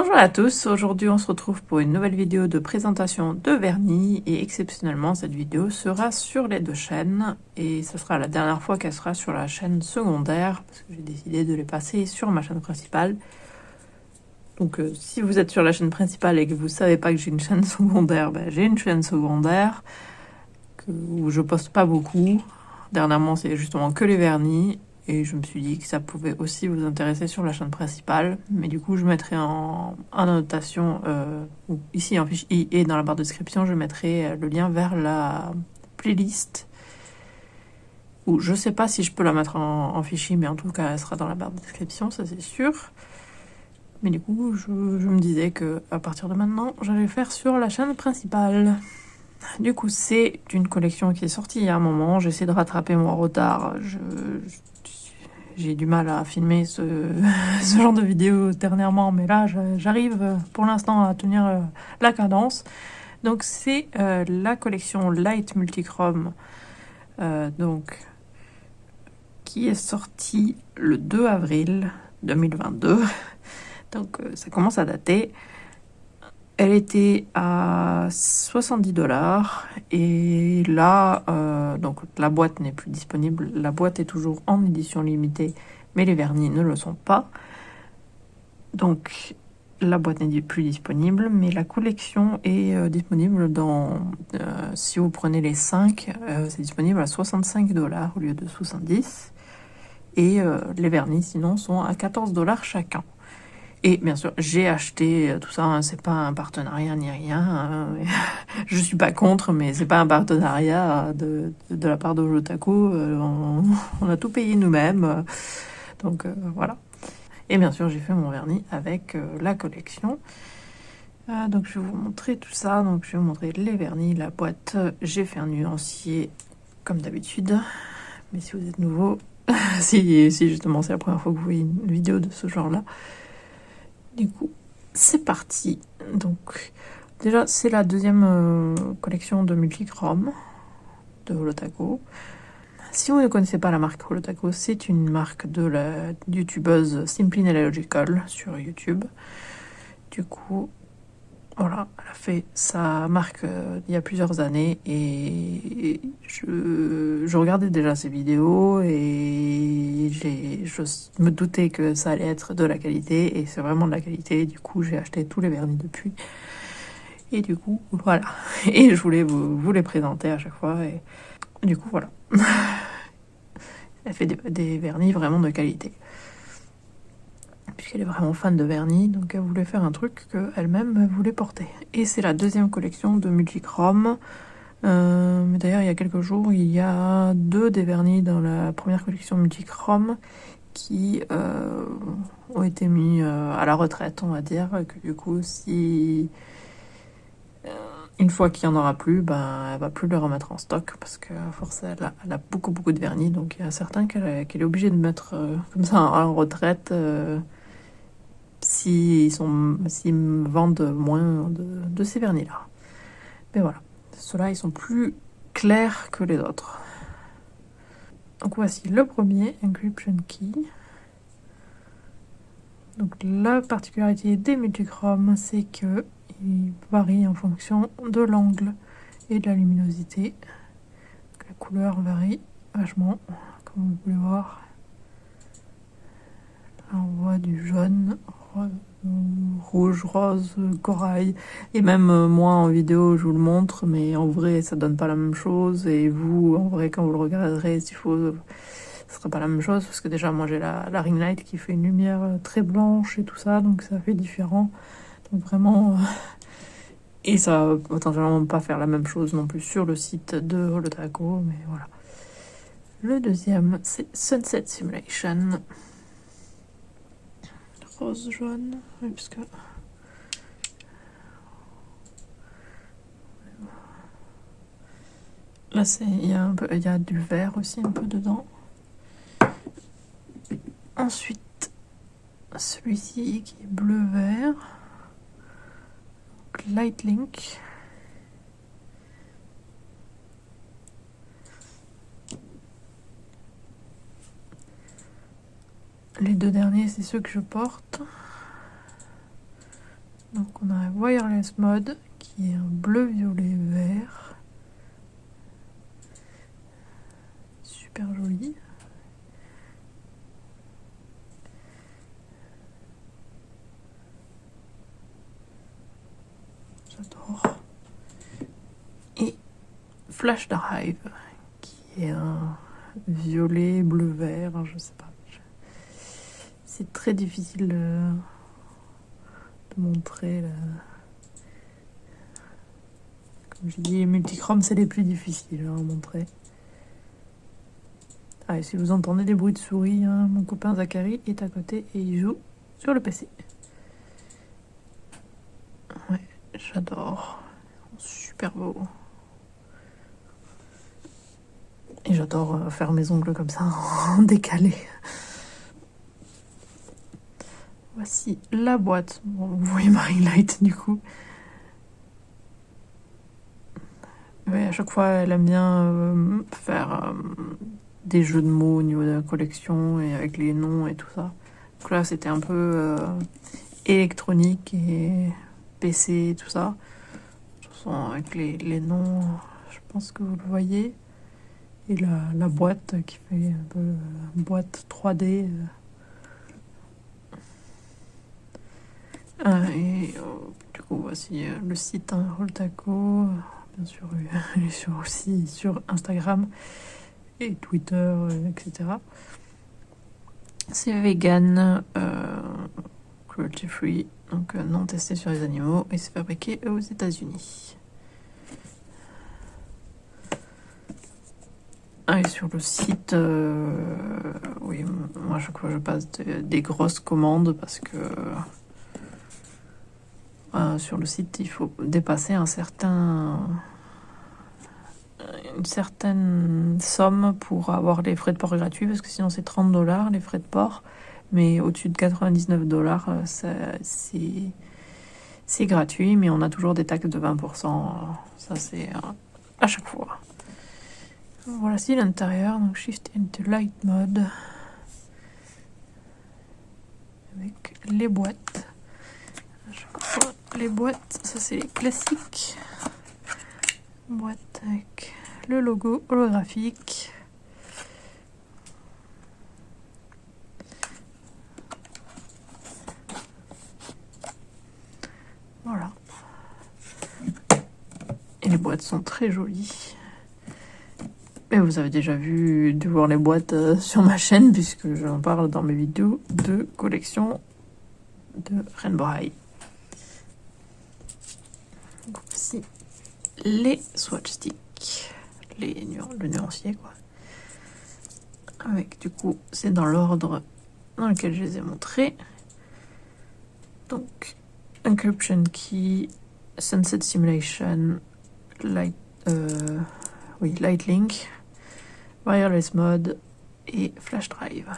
Bonjour à tous, aujourd'hui on se retrouve pour une nouvelle vidéo de présentation de vernis et exceptionnellement cette vidéo sera sur les deux chaînes et ce sera la dernière fois qu'elle sera sur la chaîne secondaire parce que j'ai décidé de les passer sur ma chaîne principale. Donc si vous êtes sur la chaîne principale et que vous savez pas que j'ai une chaîne secondaire, ben, j'ai une chaîne secondaire où je poste pas beaucoup. Dernièrement c'est justement que les vernis. Et je me suis dit que ça pouvait aussi vous intéresser sur la chaîne principale. Mais du coup, je mettrai en annotation, ici en fiche I et dans la barre de description, je mettrai le lien vers la playlist. Ou je sais pas si je peux la mettre en fichier, mais en tout cas, elle sera dans la barre de description, ça c'est sûr. Mais du coup, je me disais que à partir de maintenant, j'allais le faire sur la chaîne principale. Du coup, c'est une collection qui est sortie il y a un moment. J'essaie de rattraper mon retard. J'ai du mal à filmer ce genre de vidéo dernièrement, mais là, j'arrive pour l'instant à tenir la cadence. Donc, c'est la collection Light Multichrome, donc, qui est sortie le 2 avril 2022. Donc, ça commence à dater. Elle était à 70$ et là, donc la boîte n'est plus disponible. La boîte est toujours en édition limitée, mais les vernis ne le sont pas. Donc la boîte n'est plus disponible, mais la collection est disponible si vous prenez les 5, c'est disponible à 65$ au lieu de 70. Et les vernis sinon sont à 14$ chacun. Et bien sûr, j'ai acheté tout ça, hein, c'est pas un partenariat ni rien. Hein. Je suis pas contre, mais c'est pas un partenariat de la part de Jotako. On a tout payé nous-mêmes. Donc voilà. Et bien sûr, j'ai fait mon vernis avec la collection. Donc je vais vous montrer tout ça. Donc je vais vous montrer les vernis, la boîte. J'ai fait un nuancier comme d'habitude. Mais si vous êtes nouveau, si justement c'est la première fois que vous voyez une vidéo de ce genre-là, du coup, c'est parti. Donc, déjà, c'est la deuxième collection de Multichrome de Holotaco. Si vous ne connaissez pas la marque Holotaco, c'est une marque de la youtubeuse Simply Nailogical sur YouTube. Du coup, voilà, elle a fait sa marque il y a plusieurs années et je regardais déjà ses vidéos et je me doutais que ça allait être de la qualité et c'est vraiment de la qualité. Du coup, j'ai acheté tous les vernis depuis. Et du coup, voilà. Et je voulais vous les présenter à chaque fois. Et du coup, voilà. Elle fait des vernis vraiment de qualité. Puisqu'elle est vraiment fan de vernis, donc elle voulait faire un truc qu'elle-même voulait porter. Et c'est la deuxième collection de Multichrome. Mais d'ailleurs, il y a quelques jours, il y a 2 des vernis dans la première collection Multichrome qui ont été mis à la retraite, on va dire. Que du coup, si une fois qu'il n'y en aura plus, ben, elle va plus les remettre en stock parce que à force, elle a beaucoup de vernis. Donc il y a certains qu'elle est obligée de mettre comme ça en retraite. S'ils vendent moins de ces vernis-là. Mais voilà, ceux-là, ils sont plus clairs que les autres. Donc voici le premier, Encryption Key. Donc la particularité des multichromes, c'est qu'ils varient en fonction de l'angle et de la luminosité. Donc, la couleur varie vachement, comme vous pouvez voir. Là, on voit du jaune, rouge, rose, corail. Et même moi en vidéo, je vous le montre, mais en vrai, ça donne pas la même chose. Et vous, en vrai, quand vous le regarderez, s'il faut, ce sera pas la même chose. Parce que déjà, moi, j'ai la ring light qui fait une lumière très blanche et tout ça, donc ça fait différent. Donc vraiment... Et ça va potentiellement pas faire la même chose non plus sur le site de Holotaco, mais voilà. Le deuxième, c'est Sunset Simulation. Rose jaune, oui, parce que là il y a du vert aussi un peu dedans. Ensuite, celui-ci qui est bleu vert, Light Link. Les 2 derniers, c'est ceux que je porte. Donc on a un wireless mode qui est un bleu, violet, vert. Super joli. J'adore. Et Flash Drive qui est un violet, bleu, vert, je sais pas. C'est très difficile de montrer. Comme je dis, les multichromes, c'est les plus difficiles à montrer. Ah, et si vous entendez des bruits de souris, hein, mon copain Zachary est à côté et il joue sur le PC. Ouais, j'adore. Super beau. Et j'adore faire mes ongles comme ça, en décalé. Voici la boîte. Bon, vous voyez ma ring light du coup. Oui, à chaque fois, elle aime bien faire des jeux de mots au niveau de la collection et avec les noms et tout ça. Donc là, c'était un peu électronique et PC et tout ça. De toute façon, avec les noms, je pense que vous le voyez. Et la boîte qui fait un peu boîte 3D. Et du coup, voici le site Roltaco. Bien sûr, il est aussi sur Instagram et Twitter, etc. C'est vegan, cruelty free, donc non testé sur les animaux, et c'est fabriqué aux États-Unis. Ah, et sur le site, oui, moi à chaque fois je passe des grosses commandes parce que sur le site il faut dépasser une certaine somme pour avoir les frais de port gratuits, parce que sinon c'est 30$ les frais de port, mais au-dessus de 99$, c'est gratuit, mais on a toujours des taxes de 20%, ça c'est à chaque fois. Voilà, c'est l'intérieur, donc Shift into Light Mode avec les boîtes. À chaque fois, les boîtes, ça c'est les classiques. Boîte avec le logo holographique. Voilà. Et les boîtes sont très jolies. Et vous avez déjà vu de voir les boîtes sur ma chaîne, puisque j'en parle dans mes vidéos de collection de Rainbow High. Donc voici les swatch sticks, le nuancier quoi. Avec du coup, c'est dans l'ordre dans lequel je les ai montrés. Donc, Encryption Key, Sunset Simulation, Light Link, Wireless Mode et Flash Drive.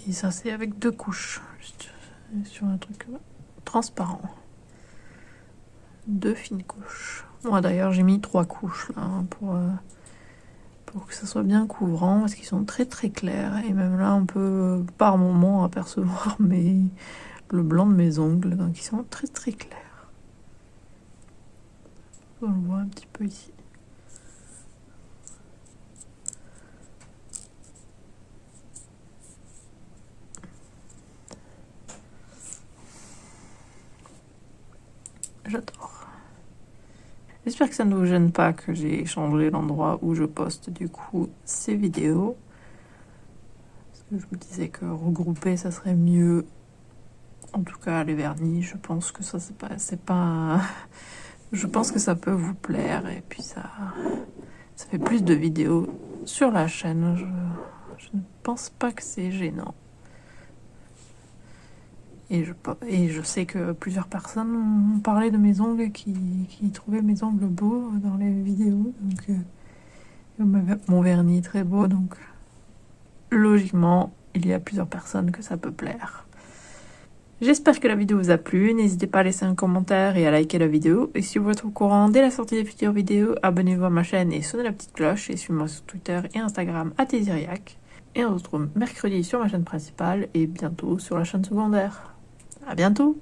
Et ça c'est avec 2 couches, juste sur un truc transparent. 2 fines couches. Moi d'ailleurs j'ai mis 3 couches là pour que ça soit bien couvrant, parce qu'ils sont très très clairs, et même là on peut par moment apercevoir le blanc de mes ongles, donc ils sont très très clairs. On le voit un petit peu ici. J'adore. J'espère que ça ne vous gêne pas que j'ai changé l'endroit où je poste du coup ces vidéos. Parce que je me disais que regrouper ça serait mieux. En tout cas les vernis, je pense que ça c'est pas je pense que ça peut vous plaire, et puis ça fait plus de vidéos sur la chaîne. Je ne pense pas que c'est gênant. Et je sais que plusieurs personnes ont parlé de mes ongles et qui trouvaient mes ongles beaux dans les vidéos. Donc, mon vernis très beau. Donc, logiquement, il y a plusieurs personnes que ça peut plaire. J'espère que la vidéo vous a plu. N'hésitez pas à laisser un commentaire et à liker la vidéo. Et si vous voulez être au courant dès la sortie des futures vidéos, abonnez-vous à ma chaîne et sonnez la petite cloche. Et suivez-moi sur Twitter et Instagram @Teziriac. Et on se retrouve mercredi sur ma chaîne principale et bientôt sur la chaîne secondaire. À bientôt!